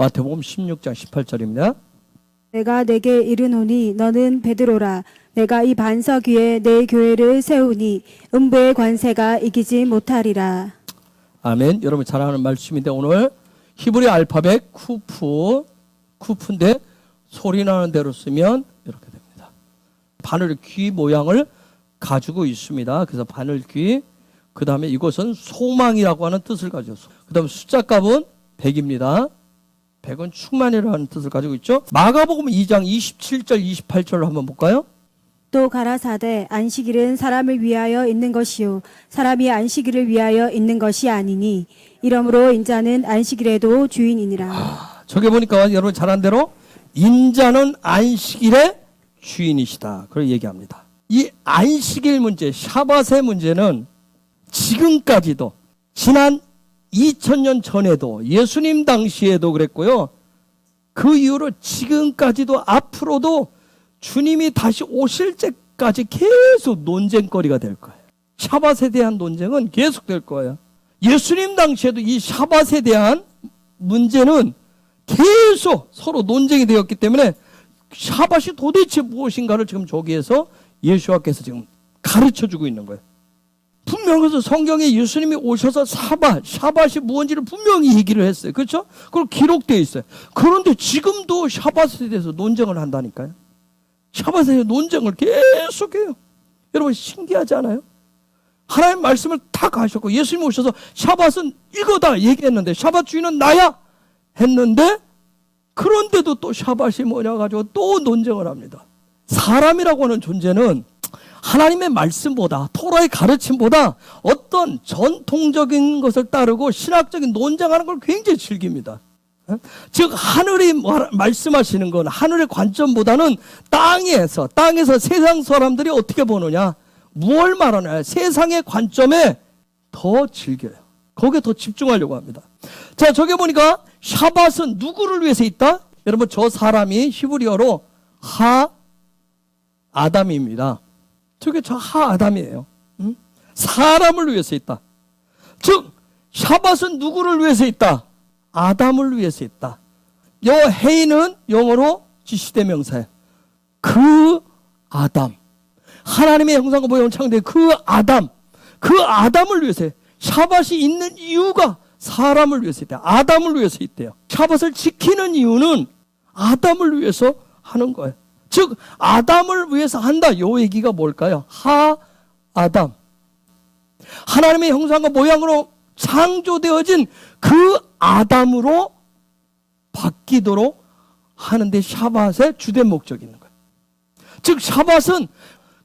마태복음 16장 18절입니다. 내가 내게 이르노니 너는 베드로라. 내가 이 반석 위에 내 교회를 세우니 음부의 관세가 이기지 못하리라. 아멘. 여러분 잘 아는 말씀인데 오늘 히브리 알파벳 쿠프인데 소리 나는 대로 쓰면 이렇게 됩니다. 바늘귀 모양을 가지고 있습니다. 그래서 바늘귀, 그 다음에 이것은 소망이라고 하는 뜻을 가지고 있어요. 그 다음에 숫자 값은 100입니다. 100은 충만이라는 뜻을 가지고 있죠. 마가복음 2장 27절 28절로 한번 볼까요? 또 가라사대 안식일은 사람을 위하여 있는 것이요 사람이 안식일을 위하여 있는 것이 아니니 이러므로 인자는 안식일에도 주인이니라. 저게 보니까 여러분 잘 아는 대로 인자는 안식일의 주인이시다. 그걸 얘기합니다. 이 안식일 문제, 샤밧의 문제는 지금까지도 지난 2000년 전에도 예수님 당시에도 그랬고요. 그 이후로 지금까지도 앞으로도 주님이 다시 오실 때까지 계속 논쟁거리가 될 거예요. 샤밧에 대한 논쟁은 계속 될 거예요. 예수님 당시에도 이 샤밧에 대한 문제는 계속 서로 논쟁이 되었기 때문에 샤밧이 도대체 무엇인가를 지금 저기에서 예수와께서 지금 가르쳐주고 있는 거예요. 분명해서 성경에 예수님이 오셔서 샤밧이 무엇인지를 분명히 얘기를 했어요. 그렇죠? 그리고 기록되어 있어요. 그런데 지금도 샤밧에 대해서 논쟁을 한다니까요. 샤밧에 대해서 논쟁을 계속해요. 여러분 신기하지 않아요? 하나님 말씀을 다 가셨고 예수님이 오셔서 샤밧은 이거다 얘기했는데 샤밧 주인은 나야 했는데 그런데도 또 샤밧이 뭐냐 가지고 또 논쟁을 합니다. 사람이라고 하는 존재는 하나님의 말씀보다 토라의 가르침보다 어떤 전통적인 것을 따르고 신학적인 논쟁하는 걸 굉장히 즐깁니다. 즉 하늘이 말씀하시는 건 하늘의 관점보다는 땅에서 세상 사람들이 어떻게 보느냐, 무엇을 말하느냐, 세상의 관점에 더 즐겨요. 거기에 더 집중하려고 합니다. 자, 저기 보니까 샤밧은 누구를 위해서 있다? 여러분 저 사람이 히브리어로 아담입니다. 저게 저 아담이에요. 사람을 위해서 있다. 즉 샤밧은 누구를 위해서 있다? 아담을 위해서 있다. 요 헤이는 영어로 지시대명사예요. 그 아담, 하나님의 형상과 모형을 창조된 그 아담을 위해서 해요. 샤밧이 있는 이유가 사람을 위해서 있대요. 아담을 위해서 있대요. 샤밧을 지키는 이유는 아담을 위해서 하는 거예요. 즉 아담을 위해서 한다. 요 얘기가 뭘까요? 아담, 하나님의 형상과 모양으로 창조되어진 그 아담으로 바뀌도록 하는데 샤밧의 주된 목적이 있는 거예요. 즉 샤밧은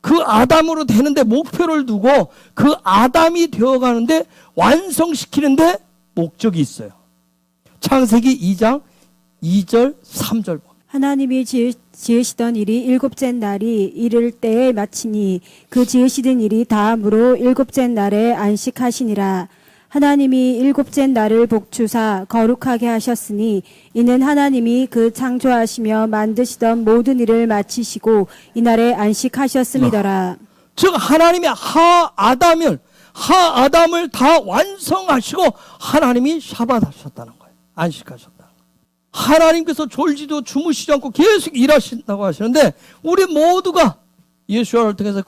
그 아담으로 되는데 목표를 두고 그 아담이 되어가는데 완성시키는데 목적이 있어요. 창세기 2장 2절 3절 보면 하나님이 지으시던 일이 일곱째 날이 이를 때에 마치니 그 지으시던 일이 다음으로 일곱째 날에 안식하시니라. 하나님이 일곱째 날을 복주사 거룩하게 하셨으니 이는 하나님이 그 창조하시며 만드시던 모든 일을 마치시고 이날에 안식하셨음이더라. 즉 하나님이 아담을 다 완성하시고 하나님이 샤밧 하셨다는 거예요. 안식하셨다는 거예요. 하나님께서 졸지도 주무시지 않고 계속 일하신다고 하시는데 우리 모두가 예수와를 통해서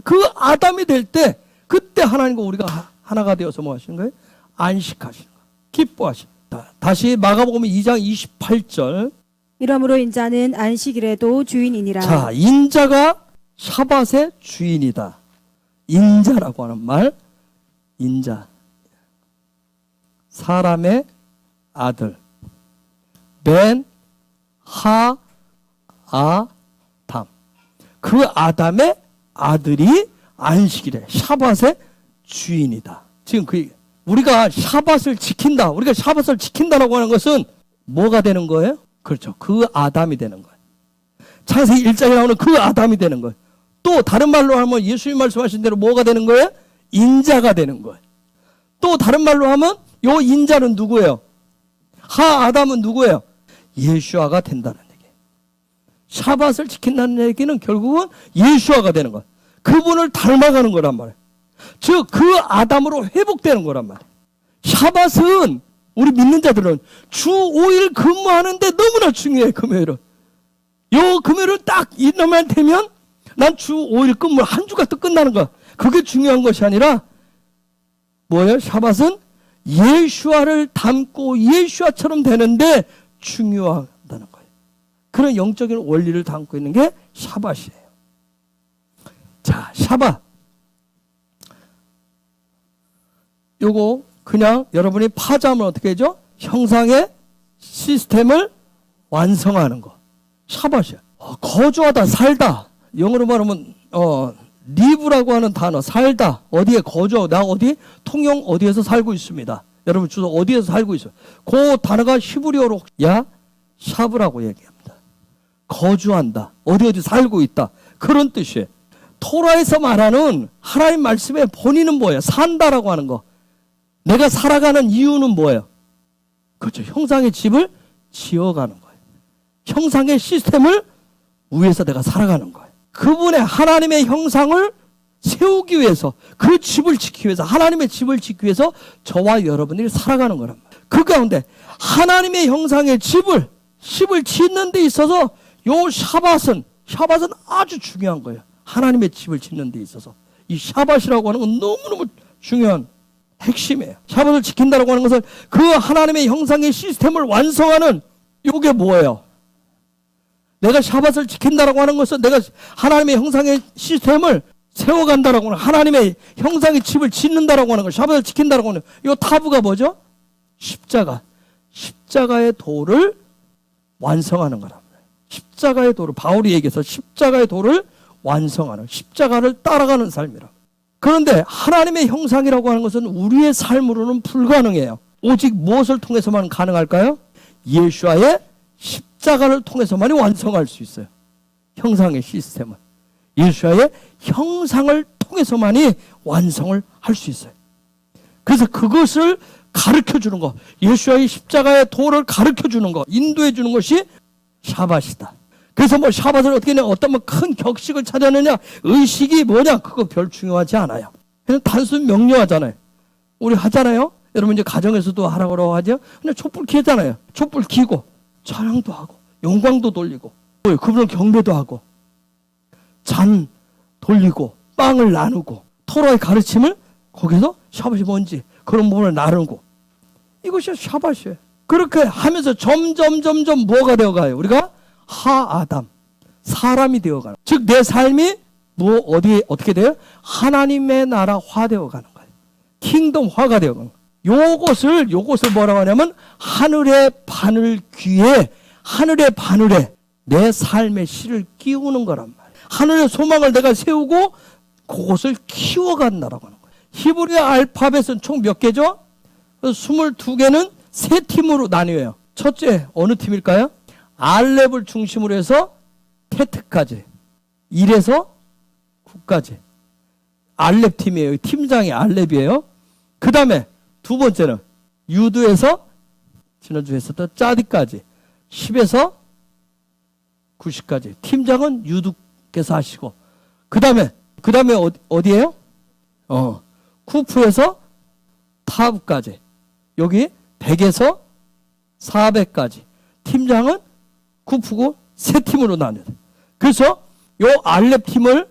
그 아담이 될 때 그때 하나님과 우리가 하나가 되어서 뭐 하시는 거예요? 안식하시는 거예요. 기뻐하신다. 다시 마가복음 2장 28절. 이러므로 인자는 안식일에도 주인이니라. 자, 인자가 샤밧의 주인이다. 인자라고 하는 말, 인자, 사람의 아들, 아담. 그 아담의 아들이 안식일에 샤밧의 주인이다. 지금 우리가 샤밧을 지킨다. 우리가 샤밧을 지킨다라고 하는 것은 뭐가 되는 거예요? 그렇죠. 그 아담이 되는 거예요. 창세기 1장에 나오는 그 아담이 되는 거예요. 또 다른 말로 하면 예수님 말씀하신 대로 뭐가 되는 거예요? 인자가 되는 거예요. 또 다른 말로 하면 요 인자는 누구예요? 아담은 누구예요? 예수아가 된다는 얘기예요. 샤밧을 지킨다는 얘기는 결국은 예수아가 되는 거예요. 그분을 닮아가는 거란 말이에요. 즉 그 아담으로 회복되는 거란 말이에요. 샤밧은 우리 믿는 자들은 주 5일 근무하는데 너무나 중요해. 금요일은. 요 금요일은 딱 이날만 되면 난 주 5일 근무 한 주가 또 끝나는 거야. 그게 중요한 것이 아니라 뭐예요? 샤밧은 예수아를 닮고 예수아처럼 되는데 중요하다는 거예요. 그런 영적인 원리를 담고 있는 게 샤밧이에요. 자, 샤밧. 요거 그냥 여러분이 파자면 어떻게 하죠? 형상의 시스템을 완성하는 거. 샤밧이야. 거주하다, 살다. 영어로 말하면 리브라고 하는 단어, 살다. 어디에 거주하고, 나 어디? 통영 어디에서 살고 있습니다. 여러분 주소 어디에서 살고 있어요? 그 단어가 히브리어로 샤브라고 얘기합니다. 거주한다. 어디 살고 있다. 그런 뜻이에요. 토라에서 말하는 하나님 말씀의 본의는 뭐예요? 산다라고 하는 거. 내가 살아가는 이유는 뭐예요? 그렇죠. 형상의 집을 지어가는 거예요. 형상의 시스템을 위해서 내가 살아가는 거예요. 그분의 하나님의 형상을 세우기 위해서, 그 집을 지키기 위해서, 하나님의 집을 지키기 위해서 저와 여러분들이 살아가는 거란 말이에요. 그 가운데 하나님의 형상의 집을 짓는 데 있어서 요 샤밧은 아주 중요한 거예요. 하나님의 집을 짓는 데 있어서 이 샤밧이라고 하는 건 너무너무 중요한 핵심이에요. 샤밧을 지킨다라고 하는 것은 그 하나님의 형상의 시스템을 완성하는, 요게 뭐예요? 내가 샤밧을 지킨다라고 하는 것은 내가 하나님의 형상의 시스템을 세워간다라고 하는, 하나님의 형상의 집을 짓는다라고 하는 거, 샤밧을 지킨다라고 하는 이 타부가 뭐죠? 십자가의 도를 완성하는 거란 말이에요. 십자가의 도를, 바울이 얘기해서 십자가의 도를 완성하는, 십자가를 따라가는 삶이라. 그런데 하나님의 형상이라고 하는 것은 우리의 삶으로는 불가능해요. 오직 무엇을 통해서만 가능할까요? 예수와의 십자가를 통해서만이 완성할 수 있어요. 형상의 시스템은 예수와의 형상을 통해서만이 완성을 할 수 있어요. 그래서 그것을 가르쳐 주는 거, 예수와의 십자가의 도를 가르쳐 주는 거, 인도해 주는 것이 샤밧이다. 그래서 뭐 샤밧을 어떻게 내 어떤 큰 격식을 차려느냐, 의식이 뭐냐, 그거 별 중요하지 않아요. 그냥 단순 명료하잖아요. 우리 하잖아요. 여러분 이제 가정에서도 하라고 하죠. 그냥 촛불 켜잖아요. 촛불 켜고 찬양도 하고 영광도 돌리고 그분을 경배도 하고 잔 돌리고 빵을 나누고 토라의 가르침을 거기서 샤밧이 뭔지 그런 부분을 나누고, 이것이 샤밧이에요. 그렇게 하면서 점점 뭐가 되어가요? 우리가 하아담, 사람이 되어가는, 즉 내 삶이 어떻게 돼요? 하나님의 나라화 되어가는 거예요. 킹덤화가 되어가는 거예요. 요것을 뭐라고 하냐면 하늘의 바늘 귀에, 하늘의 바늘에 내 삶의 실을 끼우는 거란 말이에요. 하늘의 소망을 내가 세우고 그것을 키워간다라고 하는 거예요. 히브리 알파벳은 총 몇 개죠? 22개는 세 팀으로 나뉘어요. 첫째 어느 팀일까요? 알렙을 중심으로 해서 테트까지, 1에서 9까지 알렙 팀이에요. 팀장이 알렙이에요. 그 다음에 두 번째는 유드에서 지난주에 했었던 짜디까지 10에서 90까지 팀장은 유두께서 하시고, 그 다음에 어디예요? 쿠프에서 타브까지, 여기 100에서 400까지 팀장은 쿠프고 세 팀으로 나뉘어요. 그래서 요 알렙 팀을,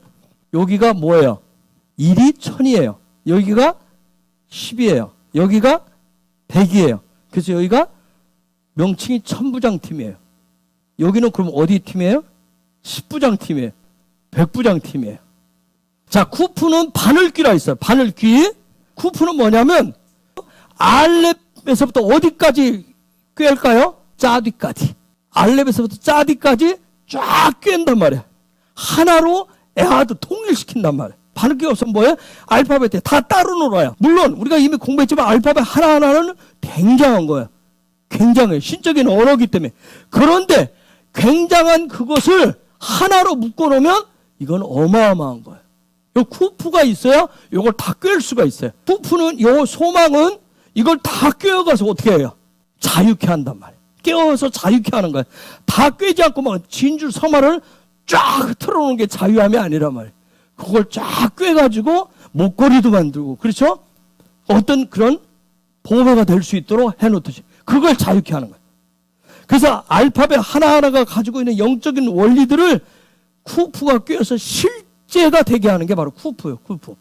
여기가 뭐예요? 1이 1000이에요. 여기가 10이에요. 여기가 100이에요. 그래서 여기가 명칭이 천부장 팀이에요. 여기는 그럼 어디 팀이에요? 10부장 팀이에요. 100부장 팀이에요. 자, 쿠프는 바늘귀라 있어요. 바늘귀. 쿠프는 뭐냐면 알렙에서부터 어디까지 꿰을까요? 짜디까지. 알렙에서부터 짜디까지 쫙 꿰는단 말이에요. 하나로 에하드 통일시킨단 말이에요. 바늘귀가 없으면 뭐예요? 알파벳에 다 따로 놀아요. 물론 우리가 이미 공부했지만 알파벳 하나하나는 굉장한 거예요. 굉장해요. 신적인 언어이기 때문에. 그런데 굉장한 그것을 하나로 묶어놓으면 이건 어마어마한 거예요. 요 쿠프가 있어야 이걸 다 꿰을 수가 있어요. 쿠프는, 요 소망은 이걸 다 꿰어가서 어떻게 해요? 자유케 한단 말이에요. 깨워서 자유케 하는 거예요. 다 꿰지 않고 막 진주 서마를 쫙 틀어놓는 게 자유함이 아니란 말이에요. 그걸 쫙 꿰가지고 목걸이도 만들고, 그렇죠? 어떤 그런 보배가 될 수 있도록 해놓듯이 그걸 자유케 하는 거예요. 그래서 알파벳 하나하나가 가지고 있는 영적인 원리들을 쿠프가 꿰어서 실제가 되게 하는 게 바로 쿠프예요. 쿠프.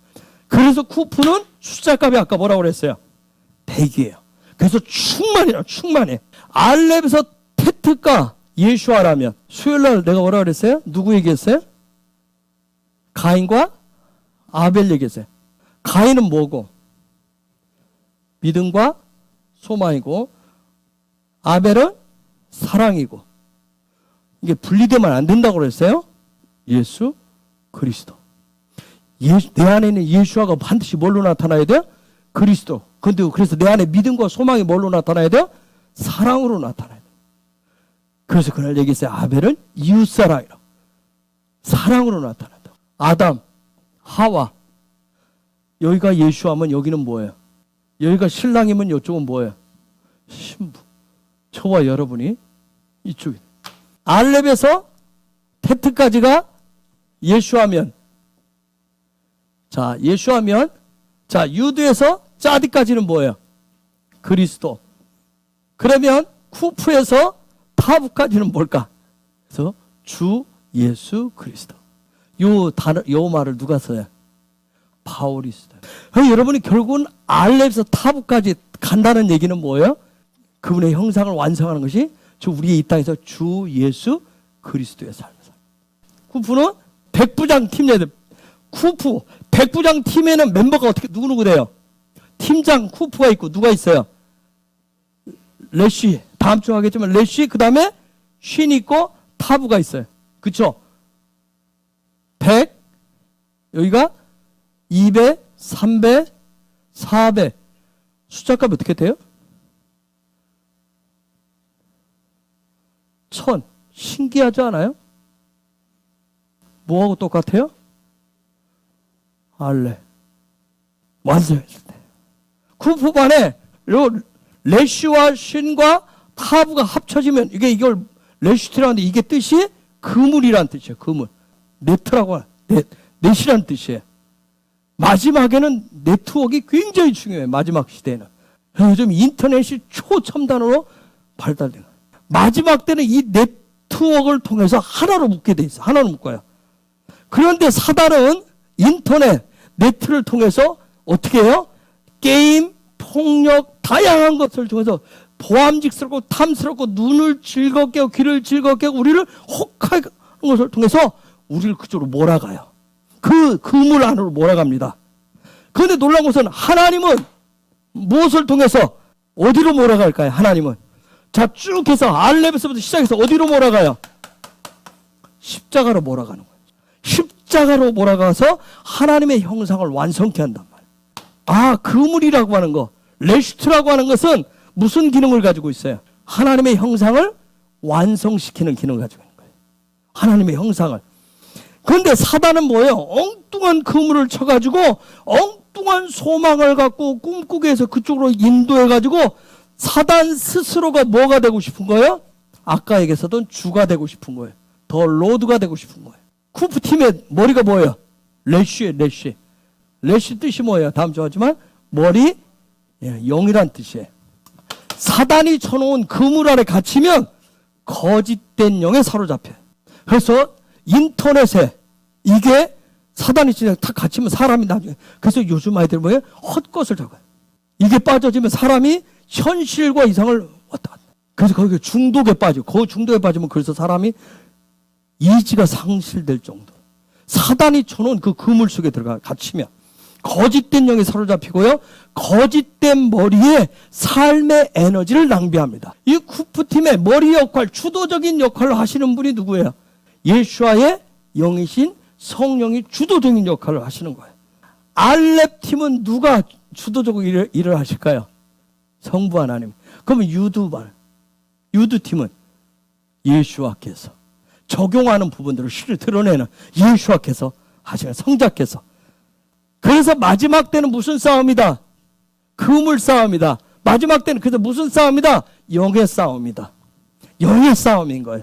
그래서 쿠프는 숫자값이 아까 뭐라고 그랬어요? 100이에요. 그래서 충만해. 알렙에서 테트가 예수아라면 수요일날 내가 뭐라고 그랬어요? 누구 얘기했어요? 가인과 아벨 얘기했어요. 가인은 뭐고? 믿음과 소망이고, 아벨은 사랑이고. 이게 분리되면 안 된다고 그랬어요? 예수 그리스도. 내 안에 있는 예수아가 반드시 뭘로 나타나야 돼요? 그리스도. 그래서 내 안에 믿음과 소망이 뭘로 나타나야 돼요? 사랑으로 나타나야 돼요. 그래서 그날 얘기했어요. 아벨은 이웃사랑이라고. 사랑으로 나타난다. 아담, 하와. 여기가 예수하면 여기는 뭐예요? 여기가 신랑이면 이쪽은 뭐예요? 신부. 저와 여러분이 이쪽이. 알렙에서 테트까지가 예수하면, 유드에서 짜디까지는 뭐예요? 그리스도. 그러면 쿠프에서 타브까지는 뭘까? 그래서 주 예수 그리스도. 요 말을 누가 써요? 바울이 써요. 여러분이 결국은 알렙에서 타브까지 간다는 얘기는 뭐예요? 그분의 형상을 완성하는 것이 우리의 이 땅에서 주 예수 그리스도의 삶이다. 쿠프는 백부장 팀장들. 쿠프 백부장 팀에는 멤버가 어떻게 누구 돼요? 팀장 쿠프가 있고 누가 있어요? 레쉬. 다음 주 하겠지만 레쉬 그다음에 쉰 있고 타브가 있어요. 그렇죠? 100 여기가 2배, 3배, 4배. 숫자값이 어떻게 돼요? 1000. 신기하지 않아요? 뭐하고 똑같아요? 알레. 완성했을 때. 쿠프반에 레쉬와 쉰과 타브가 합쳐지면 이걸 레쉬트라는데 이게 뜻이 그물이란 뜻이에요. 그물. 네트라고 넷이란 뜻이에요. 마지막에는 네트워크가 굉장히 중요해요. 마지막 시대에는. 요즘 인터넷이 초첨단으로 발달된 거예요. 마지막 때는 이 네트워크를 통해서 하나로 묶게 돼 있어요. 하나로 묶어요. 그런데 사단은 인터넷, 네트를 통해서 어떻게 해요? 게임, 폭력, 다양한 것을 통해서 보암직스럽고 탐스럽고 눈을 즐겁게 하고 귀를 즐겁게 하고 우리를 혹하게 하는 것을 통해서 우리를 그쪽으로 몰아가요. 그 그물 안으로 몰아갑니다. 그런데 놀라운 것은 하나님은 무엇을 통해서 어디로 몰아갈까요? 하나님은. 자, 쭉 해서 알렙에서부터 시작해서 어디로 몰아가요? 십자가로 몰아가는 거예요. 십자가로 몰아가서 하나님의 형상을 완성케 한단 말이에요. 그물이라고 하는 거, 레슈트라고 하는 것은 무슨 기능을 가지고 있어요? 하나님의 형상을 완성시키는 기능을 가지고 있는 거예요. 하나님의 형상을. 그런데 사단은 뭐예요? 엉뚱한 그물을 쳐가지고 엉뚱한 소망을 갖고 꿈꾸게 해서 그쪽으로 인도해가지고 사단 스스로가 뭐가 되고 싶은 거예요? 아까 얘기했었던 주가 되고 싶은 거예요. 더 로드가 되고 싶은 거예요. 쿠프팀의 머리가 뭐예요? 레쉬예요. 레쉬. 레쉬 뜻이 뭐예요? 다음 주 하지만 머리, 영이란 뜻이에요. 사단이 쳐놓은 그물 안에 갇히면 거짓된 영에 사로잡혀요. 그래서 인터넷에 이게 사단이 진짜 탁 갇히면 사람이 나중에, 그래서 요즘 아이들 뭐예요? 헛것을 적어요. 이게 빠져지면 사람이 현실과 이상을 왔다 갔다. 그래서 거기 중독에 빠지고, 그 중독에 빠지면 그래서 사람이 이지가 상실될 정도. 사단이 쳐놓은 그 그물 속에 들어가 갇히면 거짓된 영에 사로잡히고요. 거짓된 머리에 삶의 에너지를 낭비합니다. 이 쿠프팀의 머리 역할, 주도적인 역할을 하시는 분이 누구예요? 예수와의 영이신 성령이 주도적인 역할을 하시는 거예요. 알렙팀은 누가 주도적으로 일을 하실까요? 성부 하나님. 그러면 유드팀은 예수와께서 적용하는 부분들을 실을 드러내는 예수와께서 하시는 성자께서. 그래서 마지막 때는 무슨 싸움이다? 그물 싸움이다. 마지막 때는 그래서 무슨 싸움이다? 영의 싸움이다. 영의 싸움인 거예요.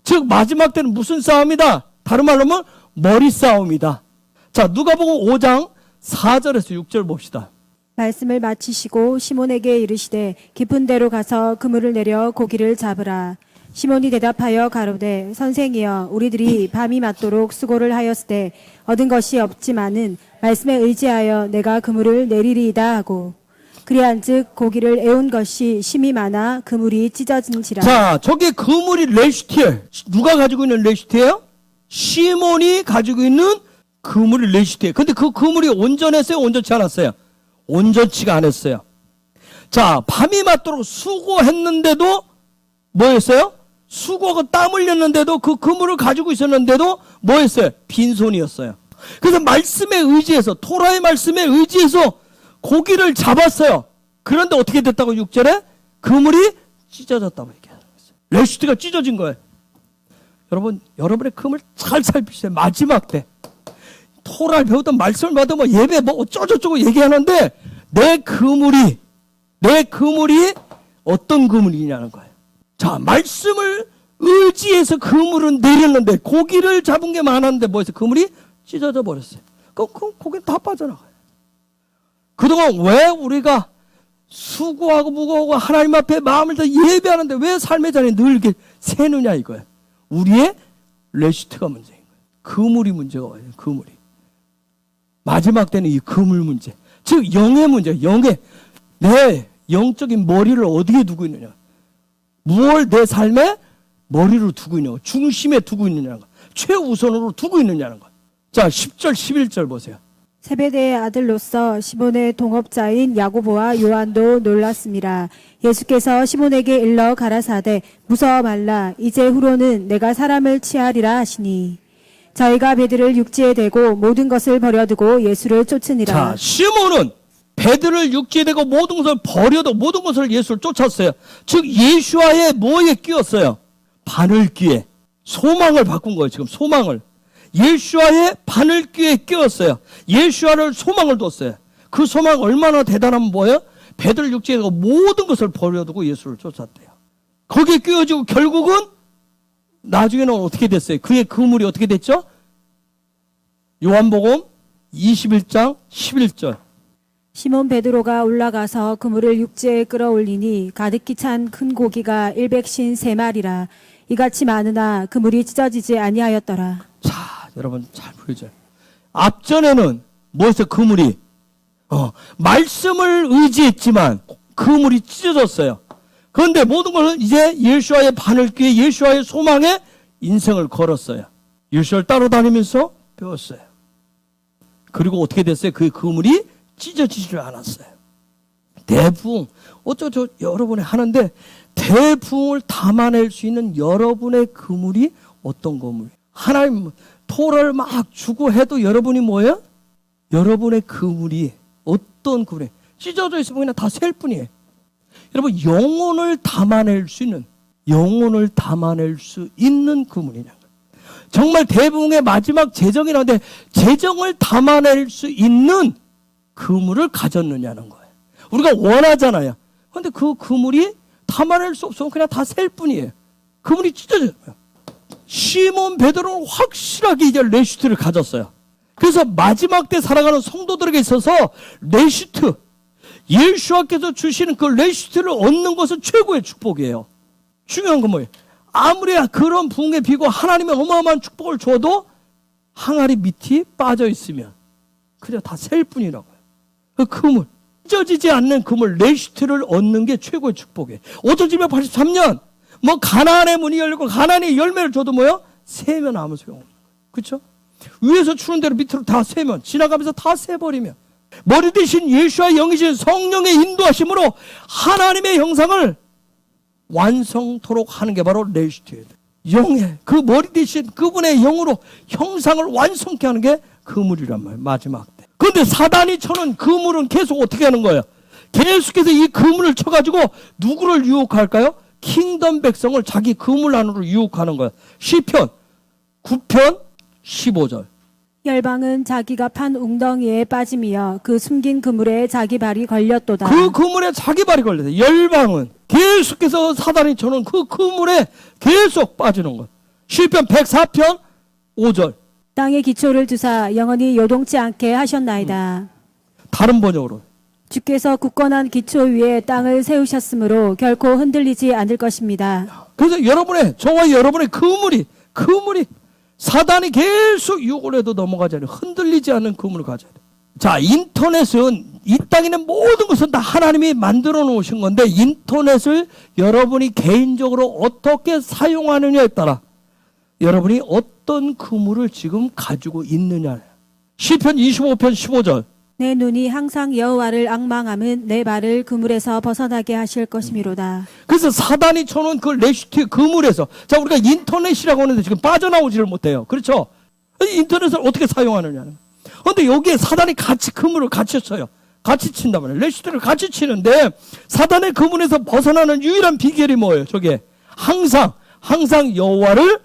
즉 마지막 때는 무슨 싸움이다? 다른 말로 하면 머리 싸움이다. 자, 누가복음 5장 4절에서 6절 봅시다. 말씀을 마치시고 시몬에게 이르시되 깊은 데로 가서 그물을 내려 고기를 잡으라. 시몬이 대답하여 가로되 선생이여 우리들이 밤이 맞도록 수고를 하였으되 얻은 것이 없지만은 말씀에 의지하여 내가 그물을 내리리이다 하고 그리한즉 고기를 애운 것이 심이 많아 그물이 찢어진지라. 자, 저게 그물이 레시티예요. 누가 가지고 있는 레시티예요? 시몬이 가지고 있는 그물이 레시티예요. 근데 그 그물이 온전했어요? 온전치 않았어요? 온전치가 않았어요. 자, 밤이 맞도록 수고했는데도 뭐였어요? 수고하고 땀 흘렸는데도 그 그물을 가지고 있었는데도 뭐였어요? 빈손이었어요. 그래서 말씀에 의지해서 토라의 말씀에 의지해서 고기를 잡았어요. 그런데 어떻게 됐다고 6절에? 그물이 찢어졌다고 얘기하는 거예요. 레시티가 찢어진 거예요. 여러분, 여러분의 그물 잘 살피세요. 마지막 때 토라를 배우던 말씀을 받으면 예배 뭐 어쩌고저쩌고 얘기하는데 내 그물이 어떤 그물이냐는 거예요. 자, 말씀을 의지해서 그물은 내렸는데 고기를 잡은 게 많았는데 뭐였어요? 그물이 찢어져 버렸어요. 그럼 고기는 다 빠져나가요. 그동안 왜 우리가 수고하고 무거워하고 하나님 앞에 마음을 다 예배하는데 왜 삶의 자리에 늘 이렇게 새느냐 이거예요. 우리의 레시트가 문제인 거예요. 그물이 문제가 와요. 그물이. 마지막 때는 이 그물 문제. 즉 영의 문제. 영의 내 영적인 머리를 어디에 두고 있느냐. 무엇을 내 삶에 머리로 두고 있느냐. 중심에 두고 있느냐는 거. 최우선으로 두고 있느냐는 거. 자, 10절 11절 보세요. 세베대의 아들로서 시몬의 동업자인 야고보와 요한도 놀랐습니다. 예수께서 시몬에게 일러 가라사대 무서워 말라 이제 후로는 내가 사람을 취하리라 하시니 저희가 배들을 육지에 대고 모든 것을 버려두고 예수를 쫓으니라. 자, 시몬은 배들을 육지에 대고 모든 것을 버려도 모든 것을 예수를 쫓았어요. 즉 예수와의 뭐에 끼었어요? 바늘귀에 소망을 바꾼 거예요. 지금 소망을. 예수와의 바늘귀에 끼었어요. 예수와를 소망을 뒀어요. 그 소망 얼마나 대단하면 뭐예요? 배들 육지에 대고 모든 것을 버려두고 예수를 쫓았대요. 거기에 끼어지고 결국은 나중에는 어떻게 됐어요? 그의 그물이 어떻게 됐죠? 요한복음 21장 11절. 시몬 베드로가 올라가서 그물을 육지에 끌어올리니 가득히 찬 큰 고기가 153마리라. 이같이 많으나 그물이 찢어지지 아니하였더라. 자, 여러분 잘 보여줘요. 앞전에는 뭐였어요? 그물이 말씀을 의지했지만 그물이 찢어졌어요. 그런데 모든 것을 이제 예수와의 바늘귀에 예수와의 소망에 인생을 걸었어요. 예수를 따라다니면서 배웠어요. 그리고 어떻게 됐어요? 그 그물이 찢어지질 않았어요. 대부흥 어쩌죠? 여러분이 하는데 대부흥을 담아낼 수 있는 여러분의 그물이 어떤 그물? 하나님 토를 막 주고 해도 여러분이 뭐예요? 여러분의 그물이 어떤 그물이 찢어져 있으면 그냥 다 셀 뿐이에요. 여러분 영혼을 담아낼 수 있는 그물이냐. 정말 대부흥의 마지막 재정이라는데 재정을 담아낼 수 있는 그물을 가졌느냐는 거예요. 우리가 원하잖아요. 그런데 그 그물이 담아낼 수 없으면 그냥 다 셀 뿐이에요. 그물이 찢어져요. 시몬 베드로는 확실하게 이제 레시트를 가졌어요. 그래서 마지막 때 살아가는 성도들에게 있어서 레시트, 예수께서 주시는 그 레시트를 얻는 것은 최고의 축복이에요. 중요한 건 뭐예요? 아무리 그런 부흥에 비고 하나님의 어마어마한 축복을 줘도 항아리 밑이 빠져 있으면 그냥 다 셀 뿐이라고요. 그 그물, 찢어지지 않는 그물, 레시트를 얻는 게 최고의 축복이에요. 5783년 뭐 가나안의 문이 열리고 가나안의 열매를 줘도 뭐요? 세면 아무 소용없는 거예요. 그렇죠? 위에서 추는 대로 밑으로 다 세면 지나가면서 다 세버리면 머리 대신 예수와 영이신 성령의 인도하심으로 하나님의 형상을 완성토록 하는 게 바로 레시트예요. 영의 그 머리 대신 그분의 영으로 형상을 완성케 하는 게 그물이란 말이에요. 마지막 때. 그런데 사단이 쳐는 그물은 계속 어떻게 하는 거예요? 계속해서 이 그물을 쳐가지고 누구를 유혹할까요? 킹덤 백성을 자기 그물 안으로 유혹하는 거예요. 시편 9편 15절. 열방은 자기가 판 웅덩이에 빠짐이여 그 숨긴 그물에 자기 발이 걸렸도다. 그 그물에 자기 발이 걸렸어요. 열방은 계속해서 사단이 쳐는 그 그물에 계속 빠지는 것. 시편 104편 5절. 땅의 기초를 두사 영원히 요동치 않게 하셨나이다. 다른 번역으로 주께서 굳건한 기초 위에 땅을 세우셨으므로 결코 흔들리지 않을 것입니다. 그래서 저와 여러분의 그물이 사단이 계속 유혹을 해도 넘어가지 않아요. 흔들리지 않는 그물을 가져야 돼요. 자, 인터넷은 이 땅에 있는 모든 것은 다 하나님이 만들어 놓으신 건데 인터넷을 여러분이 개인적으로 어떻게 사용하느냐에 따라 여러분이 어떤 그물을 지금 가지고 있느냐. 시편 25편 15절. 내 눈이 항상 여호와를 앙망함은 내 발을 그물에서 벗어나게 하실 것이미로다. 그래서 사단이 쳐놓은 그 레시티 그물에서, 자, 우리가 인터넷이라고 하는데 지금 빠져나오지를 못해요. 그렇죠? 인터넷을 어떻게 사용하느냐는. 그런데 여기에 사단이 같이 그물을 같이 쳐요. 같이 친단 말이에요. 레시티를 같이 치는데 사단의 그물에서 벗어나는 유일한 비결이 뭐예요? 저게 항상 여호와를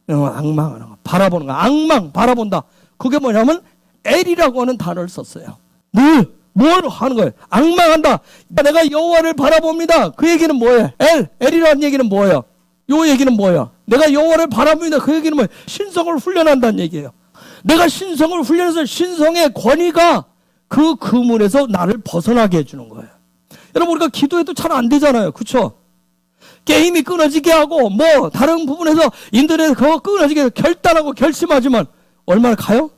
앙망하는 거, 바라보는 거. 앙망, 바라본다. 그게 뭐냐면 L이라고 하는 단어를 썼어요. 늘 뭘 하는 거예요? 앙망한다. 내가 여호와를 바라봅니다. 그 얘기는 뭐예요? L이라는 얘기는 뭐예요? 요 얘기는 뭐예요? 내가 여호와를 바라봅니다. 그 얘기는 뭐예요? 신성을 훈련한다는 얘기예요. 내가 신성을 훈련해서 신성의 권위가 그 그물에서 나를 벗어나게 해주는 거예요. 여러분, 우리가 기도해도 잘 안 되잖아요. 그렇죠? 게임이 끊어지게 하고 뭐 다른 부분에서 인터넷 그거 끊어지게 결단하고 결심하지만 얼마나 가요?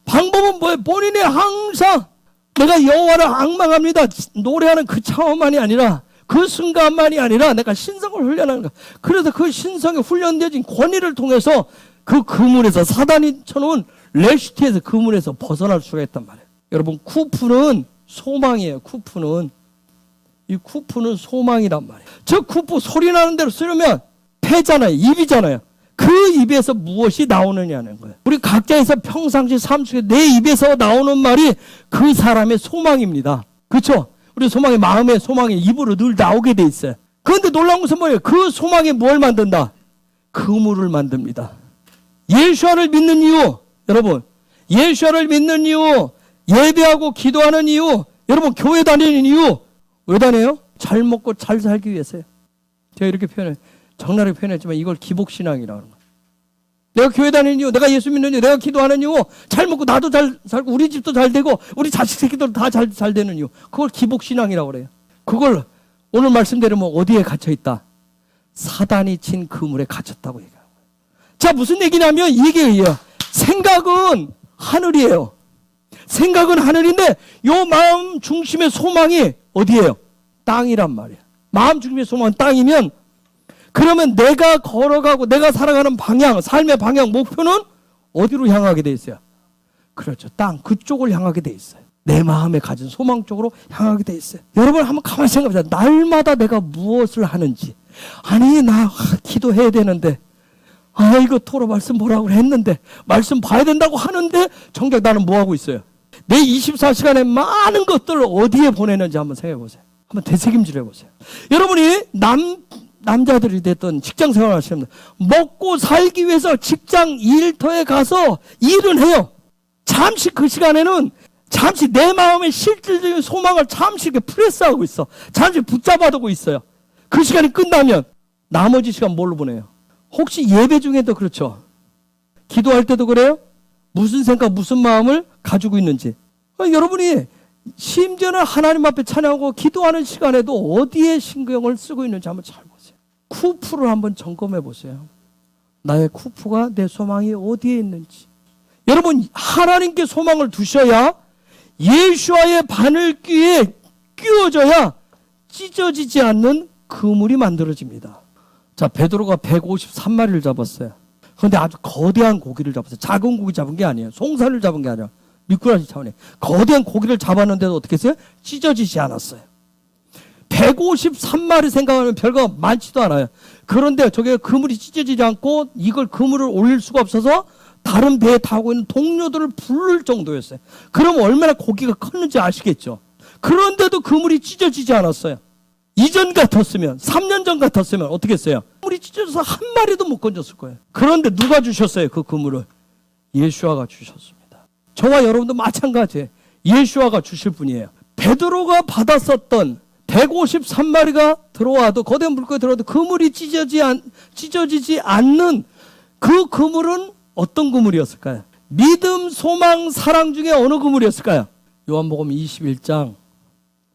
방법은 뭐예요? 본인이 항상 내가 여호와를 앙망합니다. 노래하는 그 차원만이 아니라 그 순간만이 아니라 내가 신성을 훈련하는 거. 그래서 그 신성에 훈련되어진 권위를 통해서 그 그물에서 사단이 쳐놓은 레시티에서 그물에서 벗어날 수가 있단 말이에요. 여러분, 쿠프는 소망이에요. 이 쿠프는 소망이란 말이에요. 저 쿠프 소리 나는 대로 쓰려면 폐잖아요. 입이잖아요. 그 입에서 무엇이 나오느냐는 거예요. 우리 각자에서 평상시 삶 속에 내 입에서 나오는 말이 그 사람의 소망입니다. 그렇죠? 우리 소망이 마음의 소망이 입으로 늘 나오게 돼 있어요. 그런데 놀라운 것은 뭐예요? 그 소망이 뭘 만든다? 그물을 만듭니다. 예수와를 믿는 이유, 여러분, 예수와를 믿는 이유, 예배하고 기도하는 이유, 여러분 교회 다니는 이유, 왜 다녀요? 잘 먹고 잘 살기 위해서요. 제가 이렇게 적나라하게 표현했지만 이걸 기복신앙이라고 하는 거예요. 내가 교회 다니는 이유, 내가 예수 믿는 이유, 내가 기도하는 이유, 잘 먹고 나도 잘 살고 우리 집도 잘 되고 우리 자식 새끼들 다 잘 되는 이유, 그걸 기복신앙이라고 그래요. 그걸 오늘 말씀대로 뭐 어디에 갇혀있다? 사단이 친 그물에 갇혔다고 얘기하는 거예요. 자, 무슨 얘기냐면 이게 의해요. 생각은 하늘이에요. 생각은 하늘인데 요 마음 중심의 소망이 어디예요? 땅이란 말이에요. 마음 중심의 소망은 땅이면 그러면 내가 걸어가고 내가 살아가는 방향, 삶의 방향, 목표는 어디로 향하게 돼 있어요? 그렇죠. 땅, 그쪽을 향하게 돼 있어요. 내 마음에 가진 소망 쪽으로 향하게 돼 있어요. 여러분 한번 가만히 생각해보세요. 날마다 내가 무엇을 하는지. 아니, 나 기도해야 되는데, 이거 토로 말씀 보라고 했는데, 말씀 봐야 된다고 하는데 정작 나는 뭐 하고 있어요? 내 24시간의 많은 것들을 어디에 보내는지 한번 생각해보세요. 한번 되새김질 해보세요. 여러분이 남자들이 됐던 직장 생활을 하시면 먹고 살기 위해서 직장 일터에 가서 일은 해요. 잠시 그 시간에는 잠시 내 마음의 실질적인 소망을 잠시 이렇게 프레스하고 있어. 잠시 붙잡아두고 있어요. 그 시간이 끝나면 나머지 시간 뭘로 보내요? 혹시 예배 중에도 그렇죠? 기도할 때도 그래요? 무슨 생각, 무슨 마음을 가지고 있는지. 여러분이 심지어는 하나님 앞에 찬양하고 기도하는 시간에도 어디에 신경을 쓰고 있는지 한번 잘 보세요. 쿠프를 한번 점검해 보세요. 나의 쿠프가, 내 소망이 어디에 있는지. 여러분, 하나님께 소망을 두셔야 예수와의 바늘귀에 끼워져야 찢어지지 않는 그물이 만들어집니다. 자, 베드로가 153마리를 잡았어요. 그런데 아주 거대한 고기를 잡았어요. 작은 고기 잡은 게 아니에요. 송사를 잡은 게 아니라 미꾸라지 차원에 거대한 고기를 잡았는데도 어떻게 했어요? 찢어지지 않았어요. 153마리 생각하면 별거 많지도 않아요. 그런데 저게 그물이 찢어지지 않고 이걸 그물을 올릴 수가 없어서 다른 배에 타고 있는 동료들을 부를 정도였어요. 그럼 얼마나 고기가 컸는지 아시겠죠? 그런데도 그물이 찢어지지 않았어요. 이전 같았으면, 3년 전 같았으면 어떻게 했어요? 그물이 찢어져서 한 마리도 못 건졌을 거예요. 그런데 누가 주셨어요? 그 그물을? 예수아가 주셨습니다. 저와 여러분도 마찬가지예요. 예수아가 주실 분이에요. 베드로가 받았었던 153마리가 들어와도, 거대한 물고기 들어와도 그물이 찢어지지 않는 그 그물은 어떤 그물이었을까요? 믿음, 소망, 사랑 중에 어느 그물이었을까요? 요한복음 21장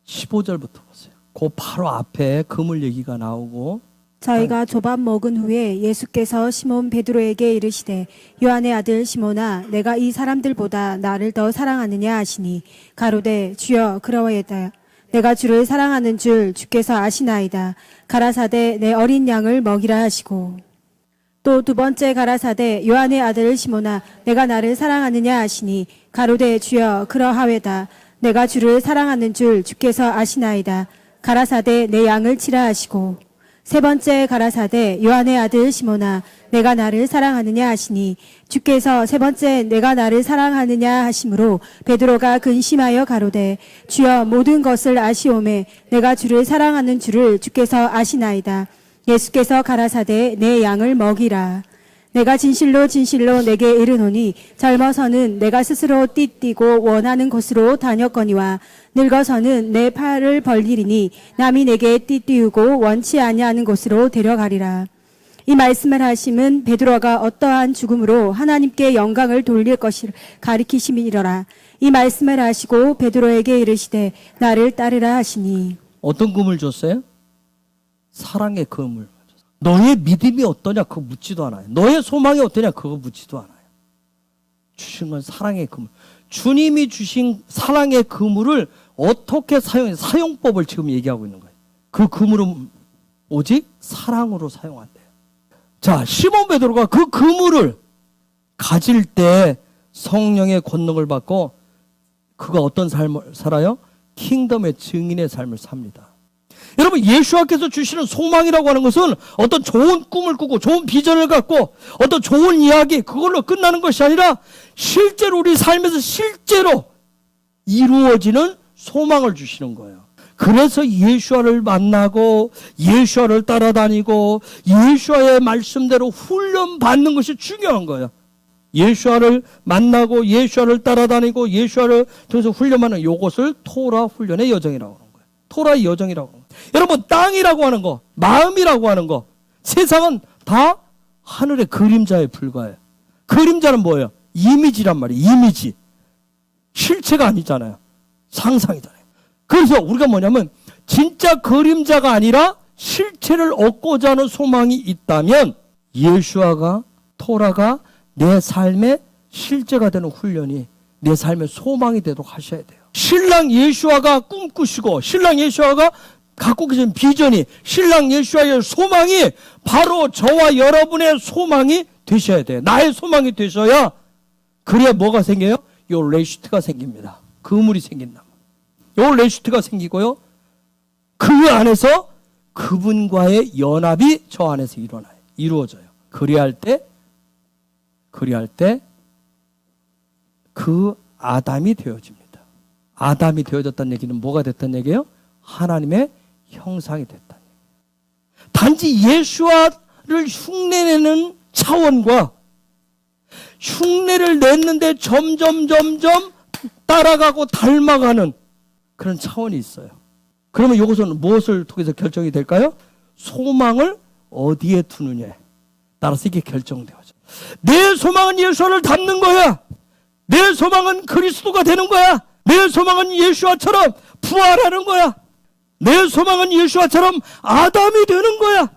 15절부터 보세요. 그 바로 앞에 그물 얘기가 나오고 저희가 조밥 먹은 후에 예수께서 시몬 베드로에게 이르시되 요한의 아들 시몬아 내가 이 사람들보다 나를 더 사랑하느냐 하시니 가로되 주여 그러하이다. 내가 주를 사랑하는 줄 주께서 아시나이다. 가라사대 내 어린 양을 먹이라 하시고 또 두 번째 가라사대 요한의 아들 시몬아 내가 나를 사랑하느냐 하시니 가로되 주여 그러하외다. 내가 주를 사랑하는 줄 주께서 아시나이다. 가라사대 내 양을 치라 하시고 세 번째 가라사대 요한의 아들 시몬아 내가 나를 사랑하느냐 하시니 주께서 세 번째 내가 나를 사랑하느냐 하심으로 베드로가 근심하여 가로되 주여 모든 것을 아시오매 내가 주를 사랑하는 줄을 주께서 아시나이다. 예수께서 가라사대 내 양을 먹이라. 내가 진실로 진실로 내게 이르노니 젊어서는 내가 스스로 띠띠고 원하는 곳으로 다녔거니와 늙어서는 내 팔을 벌리리니 남이 내게 띠띠우고 원치 아니하는 곳으로 데려가리라. 이 말씀을 하심은 베드로가 어떠한 죽음으로 하나님께 영광을 돌릴 것을 가리키심이니라. 이 말씀을 하시고 베드로에게 이르시되 나를 따르라 하시니 어떤 금을 줬어요? 사랑의 금을. 너의 믿음이 어떠냐 그거 묻지도 않아요. 너의 소망이 어떠냐 그거 묻지도 않아요. 주신 건 사랑의 그물. 주님이 주신 사랑의 그물을 어떻게 사용해? 사용법을 지금 얘기하고 있는 거예요. 그 그물은 오직 사랑으로 사용한대요. 자, 시몬 베드로가 그 그물을 가질 때 성령의 권능을 받고 그가 어떤 삶을 살아요? 킹덤의 증인의 삶을 삽니다. 여러분, 예수님께서 주시는 소망이라고 하는 것은 어떤 좋은 꿈을 꾸고 좋은 비전을 갖고 어떤 좋은 이야기 그걸로 끝나는 것이 아니라 실제로 우리 삶에서 실제로 이루어지는 소망을 주시는 거예요. 그래서 예수와를 만나고 예수와를 따라다니고 예수와의 말씀대로 훈련받는 것이 중요한 거예요. 예수와를 만나고 예수와를 따라다니고 예수와를 통해서 훈련하는 이것을 토라 훈련의 여정이라고 하는 거예요. 토라의 여정이라고 하는 거예요. 여러분, 땅이라고 하는 거, 마음이라고 하는 거, 세상은 다 하늘의 그림자에 불과해요. 그림자는 뭐예요? 이미지란 말이에요. 이미지. 실체가 아니잖아요. 상상이잖아요. 그래서 우리가 뭐냐면 진짜 그림자가 아니라 실체를 얻고자 하는 소망이 있다면 예수아가 토라가 내 삶의 실제가 되는 훈련이 내 삶의 소망이 되도록 하셔야 돼요. 신랑 예수아가 꿈꾸시고 신랑 예수아가 갖고 계신 비전이 신랑 예수아의 소망이 바로 저와 여러분의 소망이 되셔야 돼요. 나의 소망이 되셔야 그래야 뭐가 생겨요? 요 레시트가 생깁니다. 그물이 생긴다. 요 레시트가 생기고요. 그 안에서 그분과의 연합이 저 안에서 이루어져요. 그리할 때 그 아담이 되어집니다. 아담이 되어졌다는 얘기는 뭐가 됐다는 얘기예요? 하나님의 형상이 됐다는 얘기예요. 단지 예수와를 흉내내는 차원과 흉내를 냈는데 점점 따라가고 닮아가는 그런 차원이 있어요. 그러면 이것은 무엇을 통해서 결정이 될까요? 소망을 어디에 두느냐에 따라서 이게 결정되어져. 내 소망은 예수를 닮는 거야. 내 소망은 그리스도가 되는 거야. 내 소망은 예수와처럼 부활하는 거야. 내 소망은 예수와처럼 아담이 되는 거야.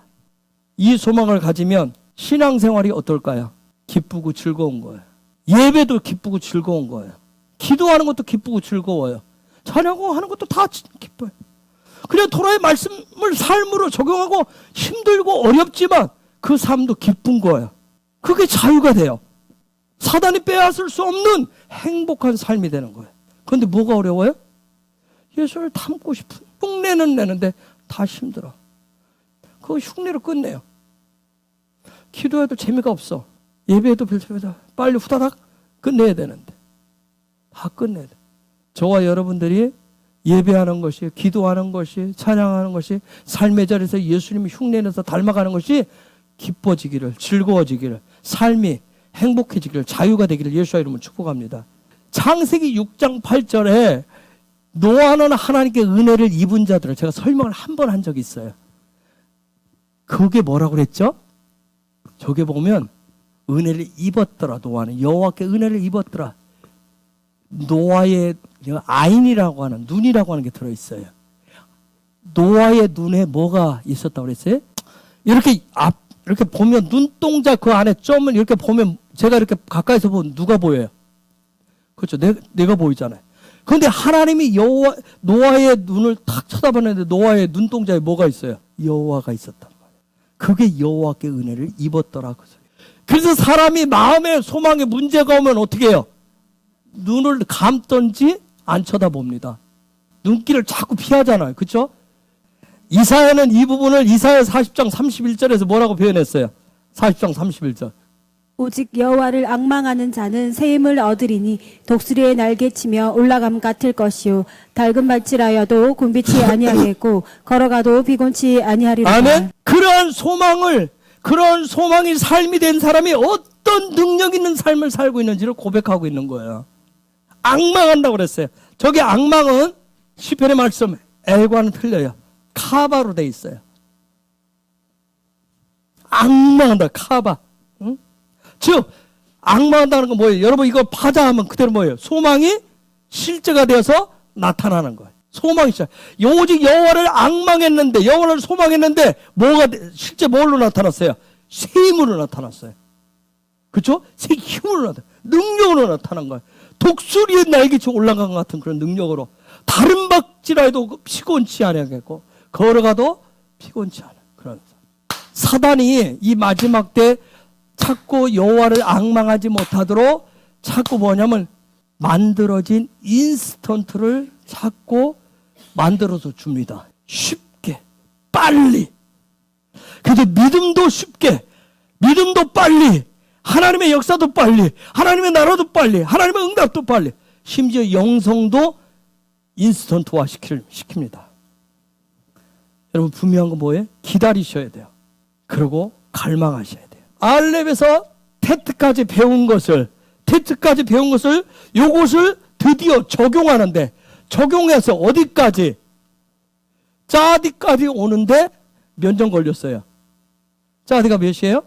이 소망을 가지면 신앙생활이 어떨까요? 기쁘고 즐거운 거예요. 예배도 기쁘고 즐거운 거예요. 기도하는 것도 기쁘고 즐거워요. 찬양하는 것도 다 기뻐요. 그냥 토라의 말씀을 삶으로 적용하고 힘들고 어렵지만 그 삶도 기쁜 거예요. 그게 자유가 돼요. 사단이 빼앗을 수 없는 행복한 삶이 되는 거예요. 그런데 뭐가 어려워요? 예수를 닮고 싶은 흉내는 내는데 다 힘들어. 그 흉내로 끝내요. 기도해도 재미가 없어. 예배해도 별 재미가 없어. 빨리 후다닥 끝내야 되는데 다 끝내야 돼. 저와 여러분들이 예배하는 것이, 기도하는 것이, 찬양하는 것이, 삶의 자리에서 예수님이 흉내내서 닮아가는 것이 기뻐지기를, 즐거워지기를, 삶이 행복해지기를, 자유가 되기를 예수의 이름으로 축복합니다. 창세기 6장 8절에 노아는 하나님께 은혜를 입은 자들을 제가 설명을 한 번 한 적이 있어요. 그게 뭐라고 그랬죠? 저게 보면 은혜를 입었더라. 노아는 여호와께 은혜를 입었더라. 노아의 아인이라고 하는, 눈이라고 하는 게 들어있어요. 노아의 눈에 뭐가 있었다고 그랬어요? 이렇게 보면 눈동자 그 안에 점을 이렇게 보면 제가 이렇게 가까이서 보면 누가 보여요? 그렇죠. 내가 보이잖아요. 그런데 하나님이 노아의 눈을 탁 쳐다봤는데 노아의 눈동자에 뭐가 있어요? 여호와가 있었단 말이에요. 그게 여호와께 은혜를 입었더라고요. 그래서 사람이 마음에 소망에 문제가 오면 어떻게 해요? 눈을 감던지 안 쳐다봅니다. 눈길을 자꾸 피하잖아요. 그렇죠? 이사야는 이 부분을 이사야 40장 31절에서 뭐라고 표현했어요? 40장 31절. 오직 여호와를 앙망하는 자는 새 힘을 얻으리니 독수리의 날개치며 올라감 같을 것이요 달금 발질하여도 곤비치 아니하겠고 걸어가도 비곤치 아니하리로다. 아멘. 그런 소망이 삶이 된 사람이 어떤 능력 있는 삶을 살고 있는지를 고백하고 있는 거예요. 앙망한다고 그랬어요. 저기 앙망은 시편의 말씀 L과는 틀려요. 카바로 돼 있어요. 앙망한다. 카바. 응? 즉 앙망한다는 건 뭐예요? 여러분 이거 파자하면 그대로 뭐예요? 소망이 실제가 되어서 나타나는 거예요. 소망이 시작. 오직 여호와를 앙망했는데 여호와를 소망했는데 실제 뭘로 나타났어요? 새 힘으로 나타났어요. 그렇죠? 새 힘으로 나타나. 능력으로 나타난 거예요. 독수리의 날개치 올라간 것 같은 그런 능력으로 다른 박질라도 피곤치 않겠고 걸어가도 피곤치 않아. 그런 사단이 이 마지막 때 자꾸 여호와를 앙망하지 못하도록 자꾸 뭐냐면 만들어진 인스턴트를 자꾸 만들어서 줍니다. 쉽게 빨리. 그래서 믿음도 쉽게 믿음도 빨리 하나님의 역사도 빨리 하나님의 나라도 빨리 하나님의 응답도 빨리 심지어 영성도 인스턴트화 시킵니다. 여러분 분명한 건 뭐예요? 기다리셔야 돼요. 그리고 갈망하셔야 돼요. 알렙에서 테트까지 배운 것을 요것을 드디어 적용하는데 적용해서 어디까지? 짜디까지 오는데 몇 년 걸렸어요? 짜디가 몇이에요?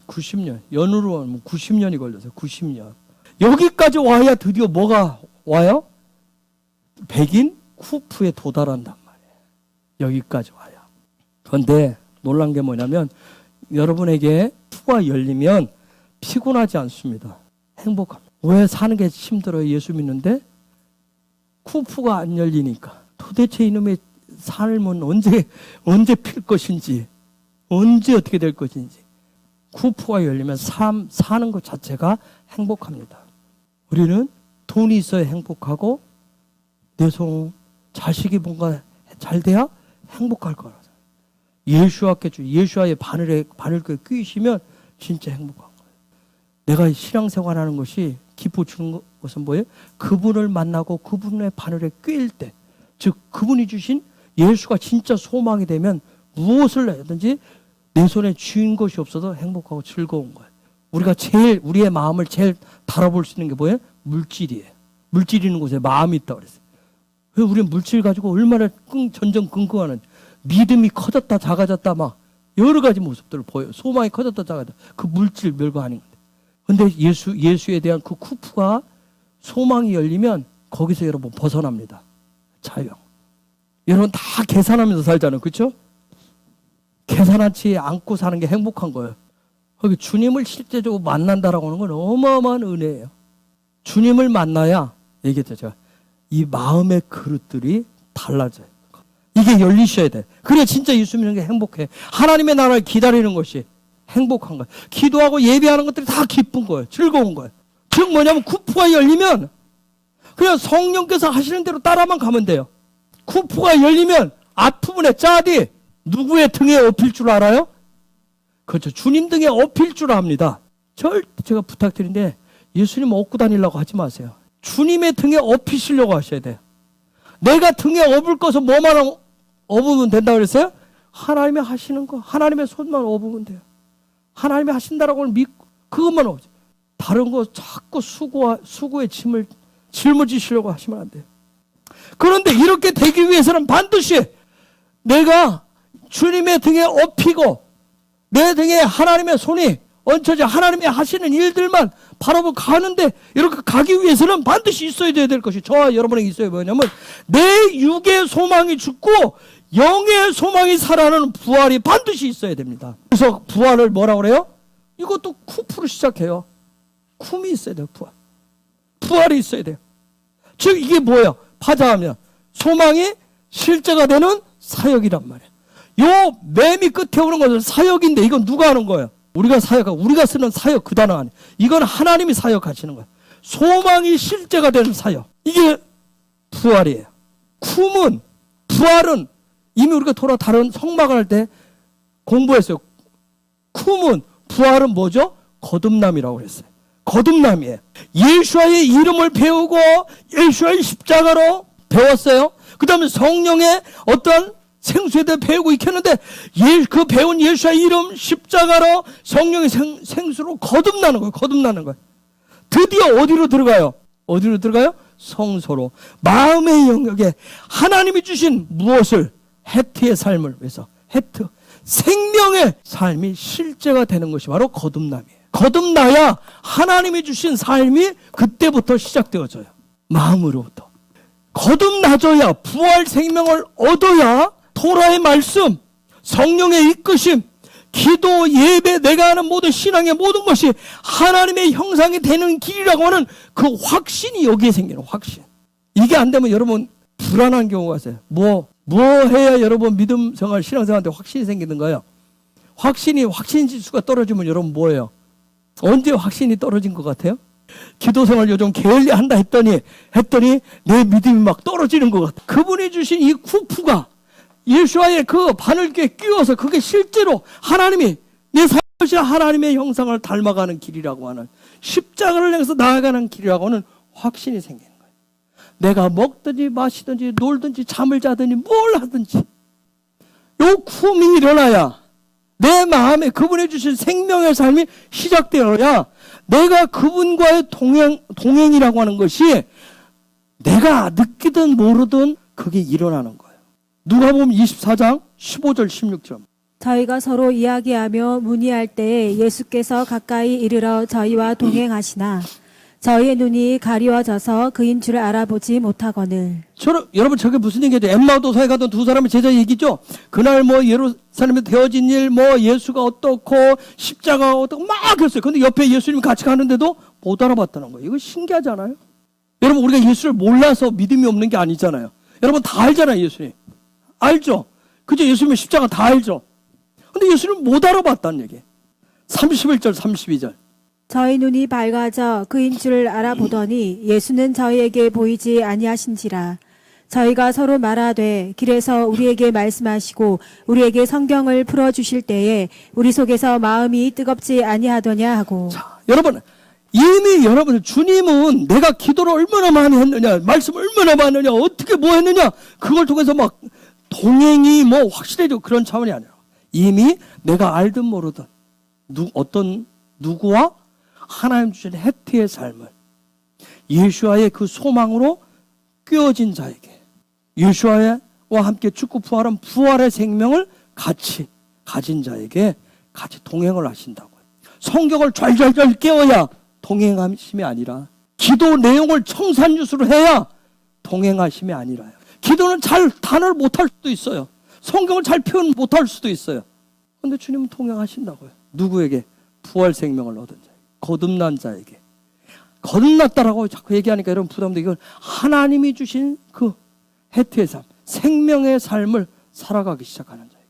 90년. 연으로 하면 90년이 걸렸어요. 90년. 여기까지 와야 드디어 뭐가 와요? 백인 쿠프에 도달한단 말이에요. 여기까지 와요. 그런데 놀란 게 뭐냐면 여러분에게 쿠프가 열리면 피곤하지 않습니다. 행복합니다. 왜 사는 게 힘들어요? 예수 믿는데? 쿠프가 안 열리니까. 도대체 이놈의 삶은 언제 필 것인지, 언제 어떻게 될 것인지. 쿠프가 열리면 사는 것 자체가 행복합니다. 우리는 돈이 있어야 행복하고, 내 자식이 뭔가 잘 돼야 행복할 거라. 예수와의 바늘에 끼시면 진짜 행복한 거예요. 내가 신앙생활 하는 것이 기뻐 주는 것은 뭐예요? 그분을 만나고 그분의 바늘에 꿰일 때, 즉 그분이 주신 예수가 진짜 소망이 되면 무엇을 하든지 내 손에 쥐인 것이 없어도 행복하고 즐거운 거예요. 우리의 마음을 제일 다뤄볼 수 있는 게 뭐예요? 물질이에요. 물질 있는 곳에 마음이 있다고 그랬어요. 우리는 물질 가지고 얼마나 전전긍긍하는 믿음이 커졌다 작아졌다 막 여러 가지 모습들을 보여요. 소망이 커졌다 작아졌다. 그 물질 별거 아닌 건데. 근데 예수에 대한 그 쿠프가 소망이 열리면 거기서 여러분 벗어납니다. 자유. 여러분 다 계산하면서 살잖아요. 그렇죠? 계산하지 않고 사는 게 행복한 거예요. 거기 주님을 실제적으로 만난다라고 하는 건 어마어마한 은혜예요. 주님을 만나야 얘기했죠. 제가 이 마음의 그릇들이 달라져요. 이게 열리셔야 돼. 그래 진짜 예수 믿는 게 행복해. 하나님의 나라를 기다리는 것이 행복한 거예요. 기도하고 예배하는 것들이 다 기쁜 거예요. 즐거운 거예요. 즉 뭐냐면 쿠프가 열리면 그냥 성령께서 하시는 대로 따라만 가면 돼요. 쿠프가 열리면 앞부분에 짜디 누구의 등에 업힐 줄 알아요? 그렇죠. 주님 등에 업힐 줄 압니다. 절대 제가 부탁드린데 예수님 업고 다니려고 하지 마세요. 주님의 등에 업히시려고 하셔야 돼요. 내가 등에 업을 것을 뭐만 업으면 된다고 그랬어요? 하나님이 하시는 거, 하나님의 손만 업으면 돼요. 하나님이 하신다라고 믿고 그것만 업지. 다른 거 자꾸 수고의 짐을 짊어지시려고 하시면 안 돼요. 그런데 이렇게 되기 위해서는 반드시 내가 주님의 등에 업히고 내 등에 하나님의 손이 얹혀져 하나님이 하시는 일들만 바라보고 가는데 이렇게 가기 위해서는 반드시 있어야 될 것이 저와 여러분에게 있어야 뭐냐면 내 육의 소망이 죽고 영의 소망이 살아나는 부활이 반드시 있어야 됩니다. 그래서 부활을 뭐라고 그래요? 이것도 쿠프로 시작해요. 쿰이 있어야 돼요. 부활이 있어야 돼요. 즉 이게 뭐예요? 파자하면 소망이 실제가 되는 사역이란 말이에요. 요 맨이 끝에 오는 것은 사역인데 이건 누가 하는 거예요? 우리가 사역하고 우리가 쓰는 사역 그 단어 아니에요. 이건 하나님이 사역하시는 거예요. 소망이 실제가 되는 사역. 이게 부활이에요. 쿰은 부활은 이미 우리가 다른 성막을 할 때 공부했어요. 쿰은 부활은 뭐죠? 거듭남이라고 그랬어요. 거듭남이에요. 예수와의 이름을 배우고 예수와의 십자가로 배웠어요. 그 다음에 성령의 어떤 생수에 대해 배우고 익혔는데 그 배운 예수의 이름 십자가로 성령의 생수로 거듭나는 거예요. 거듭나는 거예요. 드디어 어디로 들어가요? 어디로 들어가요? 성소로. 마음의 영역에 하나님이 주신 무엇을? 해트의 삶을 위해서. 해트. 생명의 삶이 실제가 되는 것이 바로 거듭남이에요. 거듭나야 하나님이 주신 삶이 그때부터 시작되어져요. 마음으로부터. 거듭나져야 부활 생명을 얻어야 토라의 말씀, 성령의 이끄심, 기도, 예배, 내가 하는 모든 신앙의 모든 것이 하나님의 형상이 되는 길이라고 하는 그 확신이 여기에 생기는 확신. 이게 안 되면 여러분 불안한 경우가 있어요. 뭐 해야 여러분 믿음 생활, 신앙생활한테 확신이 생기는 거예요? 확신 지수가 떨어지면 여러분 뭐예요? 언제 확신이 떨어진 것 같아요? 기도 생활 요즘 게을리한다 했더니 내 믿음이 막 떨어지는 것 같아요. 그분이 주신 이 쿠프가 예수와의 그 바늘귀에 끼워서 그게 실제로 하나님이 내 삶이 하나님의 형상을 닮아가는 길이라고 하는 십자가를 향해서 나아가는 길이라고 하는 확신이 생기는 거예요. 내가 먹든지 마시든지 놀든지 잠을 자든지 뭘 하든지 요 쿰이 일어나야 내 마음에 그분이 주신 생명의 삶이 시작되어야 내가 그분과의 동행이라고 하는 것이 내가 느끼든 모르든 그게 일어나는 거예요. 누가복음 24장 15절 16절. 저희가 서로 이야기하며 문의할 때 예수께서 가까이 이르러 저희와 동행하시나 저희의 눈이 가리워져서 그인 줄 알아보지 못하거늘. 여러분 저게 무슨 얘기죠? 엠마오도사에 가던 두 사람의 제자 얘기죠. 그날 뭐 예루살렘에 되어진 일, 뭐 예수가 어떻고 십자가가 어떻고 막 했어요. 근데 옆에 예수님이 같이 가는데도 못 알아봤다는 거예요. 이거 신기하잖아요. 여러분 우리가 예수를 몰라서 믿음이 없는 게 아니잖아요. 여러분 다 알잖아요. 예수님 알죠? 그죠? 예수님의 십자가 다 알죠? 근데 예수님 못 알아봤다는 얘기. 31절 32절. 저희 눈이 밝아져 그인 줄 알아보더니 예수는 저희에게 보이지 아니하신지라. 저희가 서로 말하되 길에서 우리에게 말씀하시고 우리에게 성경을 풀어주실 때에 우리 속에서 마음이 뜨겁지 아니하더냐 하고. 자, 여러분 이미 여러분 주님은 내가 기도를 얼마나 많이 했느냐, 말씀을 얼마나 많이 했느냐, 어떻게 뭐 했느냐, 그걸 통해서 막 동행이 뭐 확실해지고 그런 차원이 아니라 이미 내가 알든 모르든 누구와 하나님 주신 해티의 삶을 예수와의 그 소망으로 꿰어진 자에게 예수와와 함께 죽고 부활한 부활의 생명을 같이 가진 자에게 같이 동행을 하신다고요. 성경을 좔좔좔 깨워야 동행하심이 아니라 기도 내용을 청산유수로 해야 동행하심이 아니라요. 기도는 잘 단어를 못할 수도 있어요. 성경을 잘 표현 못할 수도 있어요. 그런데 주님은 동행하신다고요. 누구에게? 부활 생명을 얻은 자에게, 거듭난 자에게. 거듭났다라고 자꾸 얘기하니까 여러분 부담돼. 이건 하나님이 주신 그 해트의 삶, 생명의 삶을 살아가기 시작하는 자에게.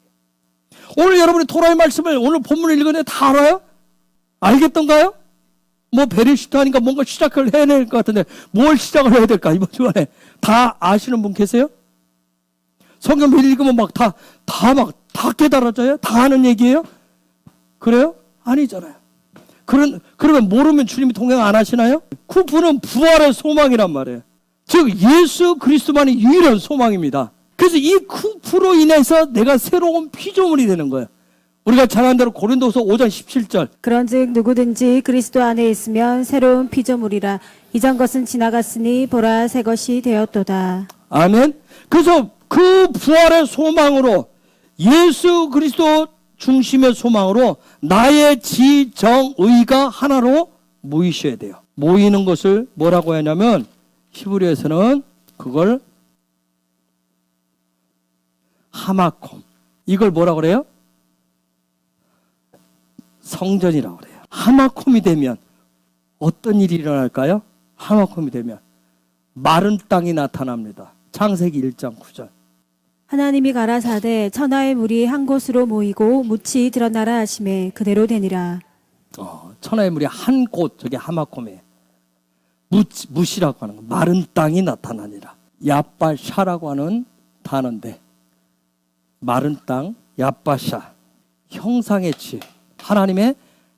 오늘 여러분이 토라의 말씀을 오늘 본문을 읽었는데 다 알아요? 알겠던가요? 뭐 베리시트 하니까 뭔가 시작을 해야 될 것 같은데 뭘 시작을 해야 될까? 이번 주간에 다 아시는 분 계세요? 성경 매일 읽으면 막 다 깨달아져요? 다 아는 얘기예요? 그래요? 아니잖아요. 그러면 모르면 주님이 동행 안 하시나요? 쿠프는 부활의 소망이란 말이에요. 즉 예수 그리스도만이 유일한 소망입니다. 그래서 이 쿠프로 인해서 내가 새로운 피조물이 되는 거예요. 우리가 잘 아는 대로 고린도서 5장 17절. 그런즉 누구든지 그리스도 안에 있으면 새로운 피조물이라. 이전 것은 지나갔으니 보라 새 것이 되었도다. 아멘. 그래서 그 부활의 소망으로 예수 그리스도 중심의 소망으로 나의 지정의가 하나로 모이셔야 돼요. 모이는 것을 뭐라고 하냐면 히브리에서는 그걸 하마콤. 이걸 뭐라 그래요? 성전이라고 그래요. 하마콤이 되면 어떤 일이 일어날까요? 하마콤이 되면 마른 땅이 나타납니다. 창세기 1장 9절. 하나님이 가라사대 천하의 물이 한 곳으로 모이고 묻이 드러나라 하심에 그대로 되니라. 천하의 물이 한 곳, 저게 하마콤이에요. 묻이라고 하는 거, 마른 땅이 나타나니라. 야빠샤라고 하는 단어인데, 마른 땅, 야빠샤, 형상의 집, 하나님의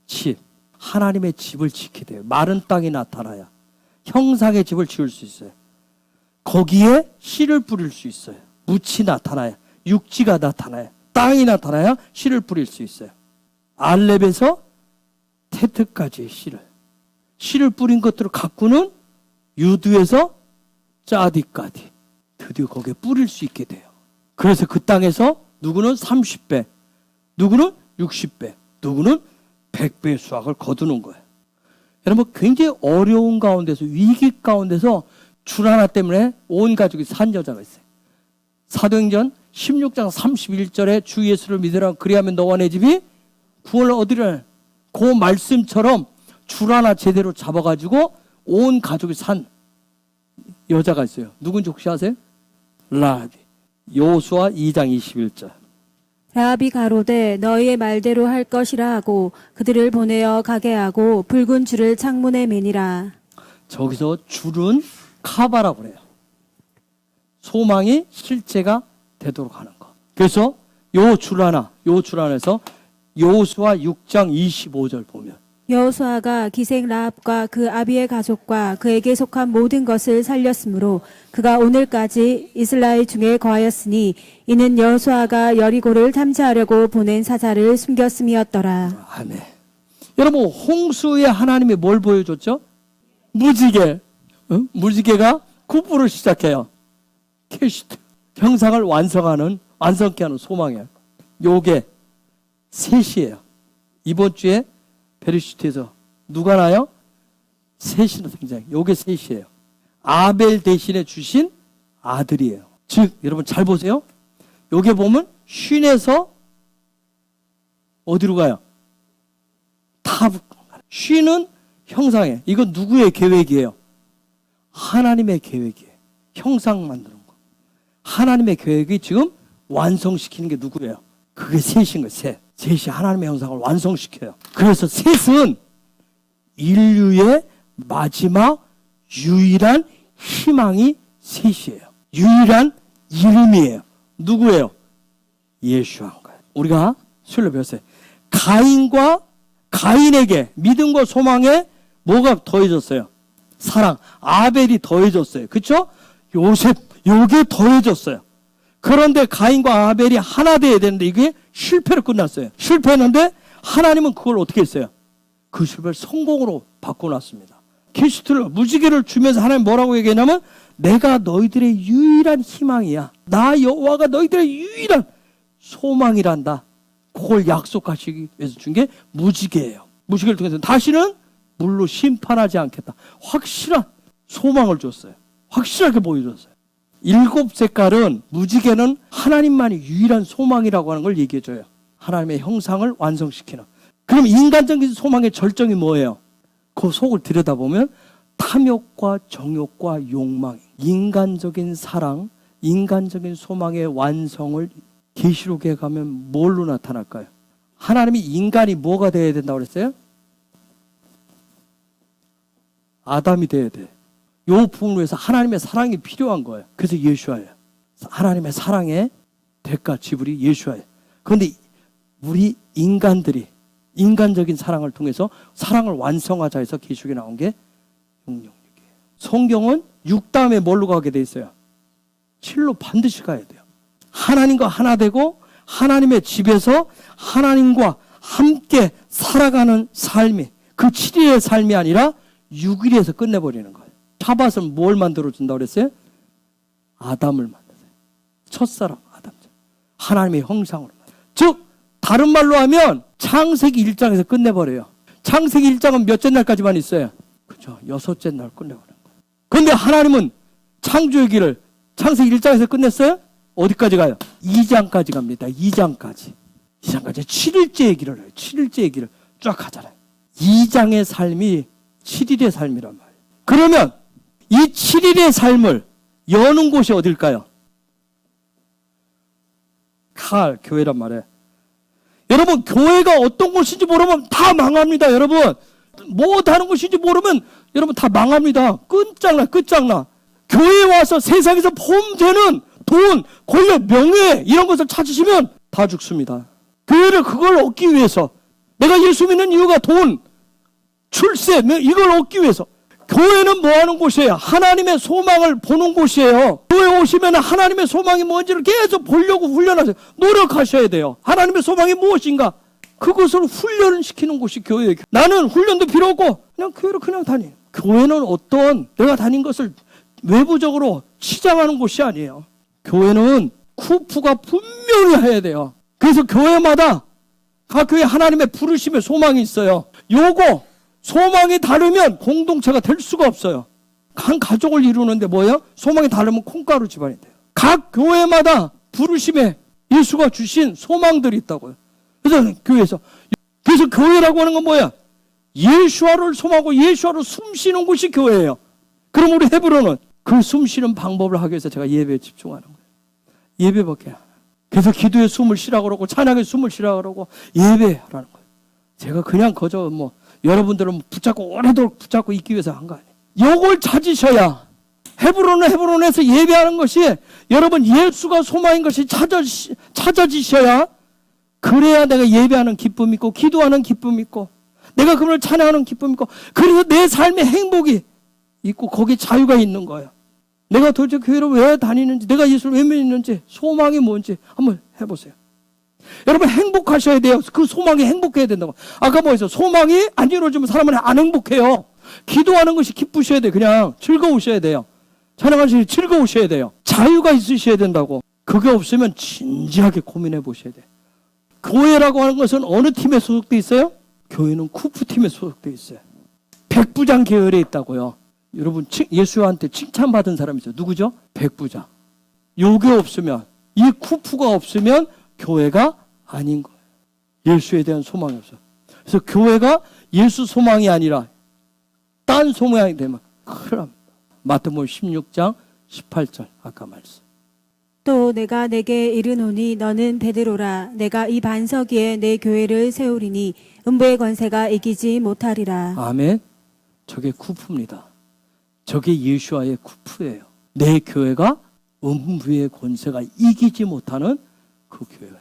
집, 하나님의 집을 지키게 돼요. 마른 땅이 나타나야 형상의 집을 지을 수 있어요. 거기에 씨를 뿌릴 수 있어요. 묻이 나타나야, 육지가 나타나야, 땅이 나타나야 씨를 뿌릴 수 있어요. 알렙에서 테트까지의 씨를 뿌린 것들을 가꾸는 유두에서 짜디까지 드디어 거기에 뿌릴 수 있게 돼요. 그래서 그 땅에서 누구는 30배, 누구는 60배, 누구는 100배의 수확을 거두는 거예요. 여러분, 굉장히 어려운 가운데서, 위기 가운데서 줄 하나 때문에 온 가족이 산 여자가 있어요. 사도행전 16장 31절에 주 예수를 믿으라 그리하면 너와 내 집이 구원을 얻으리라. 그 말씀처럼 줄 하나 제대로 잡아가지고 온 가족이 산 여자가 있어요. 누군지 혹시 아세요? 라합이. 여호수아 2장 21절. 라합이 가로되 너희의 말대로 할 것이라 하고 그들을 보내어 가게 하고 붉은 줄을 창문에 매니라. 저기서 줄은 카바라고 그래요. 소망이 실제가 되도록 하는 거. 그래서 요 줄 하나에서 여호수아 6장 25절 보면 여호수아가 기생 라합과 그 아비의 가족과 그에게 속한 모든 것을 살렸으므로 그가 오늘까지 이스라엘 중에 거하였으니 이는 여호수아가 여리고를 탐지하려고 보낸 사자를 숨겼음이었더라. 아멘. 여러분, 홍수에 하나님이 뭘 보여줬죠? 무지개. 무지개가 구부를 시작해요. 캐시트. 형상을 완성케 하는 소망이에요. 요게 셋이에요. 이번 주에 베르시트에서 누가 나요? 셋이 등장해요. 요게 셋이에요. 아벨 대신에 주신 아들이에요. 즉, 여러분 잘 보세요. 요게 보면 쉰에서 어디로 가요? 쉰은 형상이에요. 이건 누구의 계획이에요? 하나님의 계획이에요. 형상 만드는 거. 하나님의 계획이 지금 완성시키는 게 누구예요? 그게 셋인 거예요. 셋이 하나님의 형상을 완성시켜요. 그래서 셋은 인류의 마지막 유일한 희망이 셋이에요. 유일한 이름이에요. 누구예요? 예수한 거예요. 우리가 수요일에 배웠어요. 가인에게 믿음과 소망에 뭐가 더해졌어요? 사랑. 아벨이 더해졌어요. 그렇죠? 요셉, 요게 더해졌어요. 그런데 가인과 아벨이 하나 돼야 되는데 이게 실패로 끝났어요. 실패했는데 하나님은 그걸 어떻게 했어요? 그 실패를 성공으로 바꿔놨습니다. 캐시트를, 무지개를 주면서 하나님 뭐라고 얘기했냐면 내가 너희들의 유일한 희망이야. 나 여호와가 너희들의 유일한 소망이란다. 그걸 약속하시기 위해서 준 게 무지개예요. 무지개를 통해서 다시는 물로 심판하지 않겠다. 확실한 소망을 줬어요. 확실하게 보여줬어요. 7색깔은, 무지개는 하나님만이 유일한 소망이라고 하는 걸 얘기해줘요. 하나님의 형상을 완성시키는. 그럼 인간적인 소망의 절정이 뭐예요? 그 속을 들여다보면 탐욕과 정욕과 욕망, 인간적인 사랑, 인간적인 소망의 완성을 계시록에 가면 뭘로 나타날까요? 하나님이 인간이 뭐가 되어야 된다고 그랬어요? 아담이 되어야 돼. 요 부분을 위해서 하나님의 사랑이 필요한 거예요. 그래서 예수아예요. 하나님의 사랑의 대가 지불이 예수아예요. 그런데 우리 인간들이 인간적인 사랑을 통해서 사랑을 완성하자 해서 계시록에 나온 게 666이에요. 성경은 6 다음에 뭘로 가게 돼 있어요? 7로 반드시 가야 돼요. 하나님과 하나 되고 하나님의 집에서 하나님과 함께 살아가는 삶이, 그 7일의 삶이 아니라 6일에서 끝내버리는 거예요. 샤밧은 뭘 만들어준다고 그랬어요? 아담을 만들어요. 첫사람 아담. 하나님의 형상으로. 즉 다른 말로 하면 창세기 1장에서 끝내버려요. 창세기 1장은 몇째 날까지만 있어요? 그렇죠. 6째 날 끝내버려요. 그런데 하나님은 창조의 길을 창세기 1장에서 끝냈어요? 어디까지 가요? 2장까지 갑니다. 2장까지. 2장까지 7일째 얘기를 해요. 7일째 얘기를 쫙 하잖아요. 2장의 삶이 7일의 삶이란 말이에요. 그러면 이 7일의 삶을 여는 곳이 어딜까요? 교회란 말이에요. 여러분, 교회가 어떤 곳인지 모르면 다 망합니다. 여러분, 뭐 하는 곳인지 모르면 여러분 다 망합니다. 끝장나. 교회에 와서 세상에서 폼되는 돈, 권력, 명예 이런 것을 찾으시면 다 죽습니다. 교회를 그걸 얻기 위해서, 내가 예수 믿는 이유가 돈, 출세, 이걸 얻기 위해서. 교회는 뭐 하는 곳이에요? 하나님의 소망을 보는 곳이에요. 교회 오시면 하나님의 소망이 뭔지를 계속 보려고 훈련하세요. 노력하셔야 돼요. 하나님의 소망이 무엇인가? 그것을 훈련을 시키는 곳이 교회예요. 나는 훈련도 필요 없고 그냥 교회를 그냥 다니. 교회는 어떤 내가 다닌 것을 외부적으로 치장하는 곳이 아니에요. 교회는 쿠프가 분명히 해야 돼요. 그래서 교회마다 각 교회 하나님의 부르심의 소망이 있어요. 요거 소망이 다르면 공동체가 될 수가 없어요. 한 가족을 이루는데 뭐예요? 소망이 다르면 콩가루 집안이 돼요. 각 교회마다 부르심에 예수가 주신 소망들이 있다고요. 그래서 교회라고 하는 건 뭐야? 예수와를 소망하고 예수와로 숨쉬는 곳이 교회예요. 그럼 우리 헤브론은 그 숨쉬는 방법을 하기 위해서 제가 예배에 집중하는 거예요. 예배밖에 안 해요. 그래서 기도에 숨을 쉬라고 그러고 찬양에 숨을 쉬라고 그러고 예배하라는 거예요. 제가 그냥 거저 여러분들은 오래도록 붙잡고 있기 위해서 한 거 아니에요. 요걸 찾으셔야 헤브론에서 예배하는 것이 여러분 예수가 소망인 것이 찾아지셔야 그래야 내가 예배하는 기쁨이 있고 기도하는 기쁨이 있고 내가 그분을 찬양하는 기쁨이 있고 그래서 내 삶의 행복이 있고 거기에 자유가 있는 거예요. 내가 도대체 교회를 왜 다니는지 내가 예수를 왜 믿는지 소망이 뭔지 한번 해보세요. 여러분 행복하셔야 돼요. 그 소망이 행복해야 된다고. 아까 뭐였어? 소망이 안 이루어지면 사람은 안 행복해요. 기도하는 것이 기쁘셔야 돼요. 그냥 즐거우셔야 돼요. 찬양하시니 즐거우셔야 돼요. 자유가 있으셔야 된다고. 그게 없으면 진지하게 고민해 보셔야 돼요. 교회라고 하는 것은 어느 팀에 소속돼 있어요? 교회는 쿠프 팀에 소속돼 있어요. 백부장 계열에 있다고요. 여러분 예수한테 칭찬받은 사람이 있어요. 누구죠? 백부장. 요게 없으면 이 쿠프가 없으면 교회가 아닌 거예요. 예수에 대한 소망이 없어요. 그래서 교회가 예수 소망이 아니라 딴 소망이 되면 큰일 납니다. 마태복음 16장 18절 아까 말씀. 또 내가 내게 이르노니 너는 베드로라. 내가 이 반석 위에 내 교회를 세우리니 음부의 권세가 이기지 못하리라. 아멘. 저게 쿠프입니다. 저게 예수와의 쿠프예요. 내 교회가 음부의 권세가 이기지 못하는 그 교회가